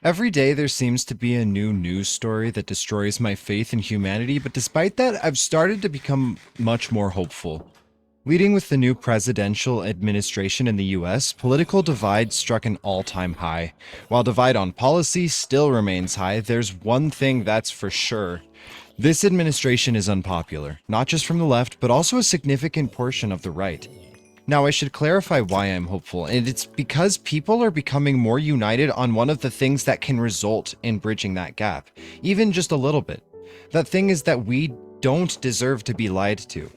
Every day there seems to be a new news story that destroys my faith in humanity, but despite that, I've started to become much more hopeful. Leading with the new presidential administration in the US, political divide struck an all-time high. While divide on policy still remains high, there's one thing that's for sure. This administration is unpopular, not just from the left, but also a significant portion of the right. Now, I should clarify why I'm hopeful, and it's because people are becoming more united on one of the things that can result in bridging that gap, even just a little bit. That thing is that we don't deserve to be lied to.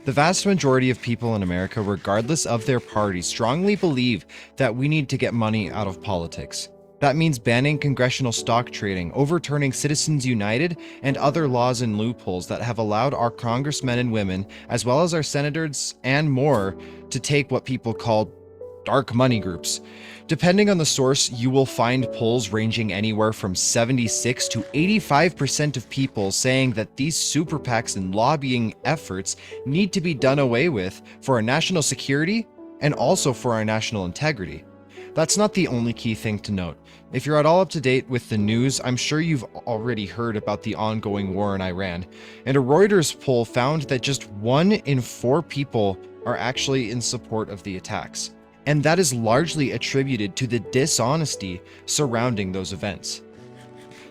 The vast majority of people in America, regardless of their party, strongly believe that we need to get money out of politics. That means banning congressional stock trading, overturning Citizens United, and other laws and loopholes that have allowed our congressmen and women, as well as our senators and more, to take what people call dark money groups. Depending on the source, you will find polls ranging anywhere from 76 to 85% of people saying that these super PACs and lobbying efforts need to be done away with for our national security and also for our national integrity. That's not the only key thing to note. If you're at all up to date with the news, I'm sure you've already heard about the ongoing war in Iran, and a Reuters poll found that just 1 in 4 people are actually in support of the attacks, and that is largely attributed to the dishonesty surrounding those events.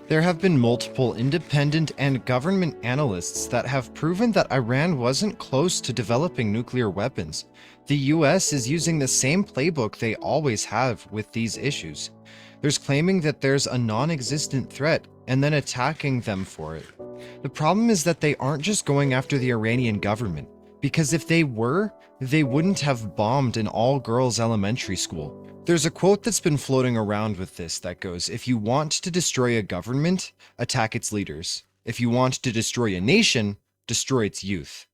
There have been multiple independent and government analysts that have proven that Iran wasn't close to developing nuclear weapons. The US is using the same playbook they always have with these issues. There's claiming that there's a non-existent threat and then attacking them for it. The problem is that they aren't just going after the Iranian government, because if they were, they wouldn't have bombed an all-girls elementary school. There's a quote that's been floating around with this that goes, "If you want to destroy a government, attack its leaders. If you want to destroy a nation, destroy its youth."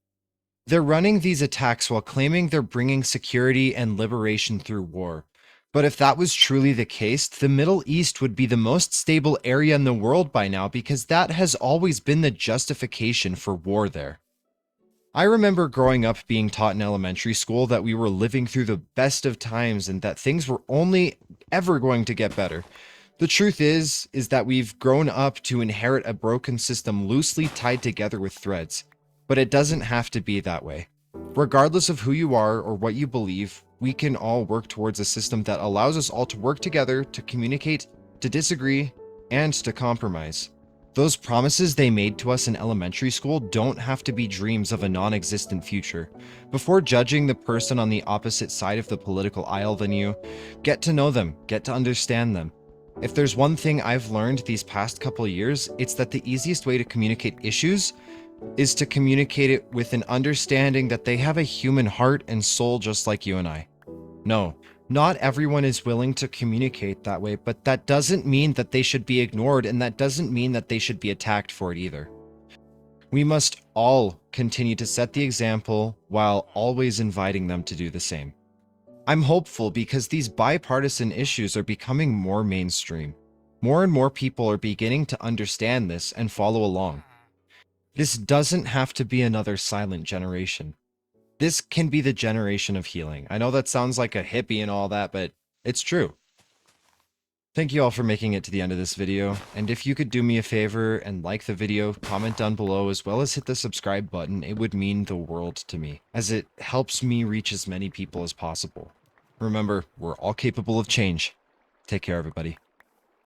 They're running these attacks while claiming they're bringing security and liberation through war. But if that was truly the case, the Middle East would be the most stable area in the world by now, because that has always been the justification for war there. I remember growing up being taught in elementary school that we were living through the best of times and that things were only ever going to get better. The truth is that we've grown up to inherit a broken system loosely tied together with threads. But it doesn't have to be that way. Regardless of who you are or what you believe, we can all work towards a system that allows us all to work together, to communicate, to disagree, and to compromise. Those promises they made to us in elementary school don't have to be dreams of a non-existent future. Before judging the person on the opposite side of the political aisle than you, get to know them, get to understand them. If there's one thing I've learned these past couple of years, it's that the easiest way to communicate issues is to communicate it with an understanding that they have a human heart and soul just like you and I. No, not everyone is willing to communicate that way, but that doesn't mean that they should be ignored, and that doesn't mean that they should be attacked for it either. We must all continue to set the example while always inviting them to do the same. I'm hopeful because these bipartisan issues are becoming more mainstream. More and more people are beginning to understand this and follow along. This doesn't have to be another silent generation. This can be the generation of healing. I know that sounds like a hippie and all that, but it's true. Thank you all for making it to the end of this video, and if you could do me a favor and like the video, comment down below, as well as hit the subscribe button, it would mean the world to me, as it helps me reach as many people as possible. Remember, we're all capable of change. Take care, everybody.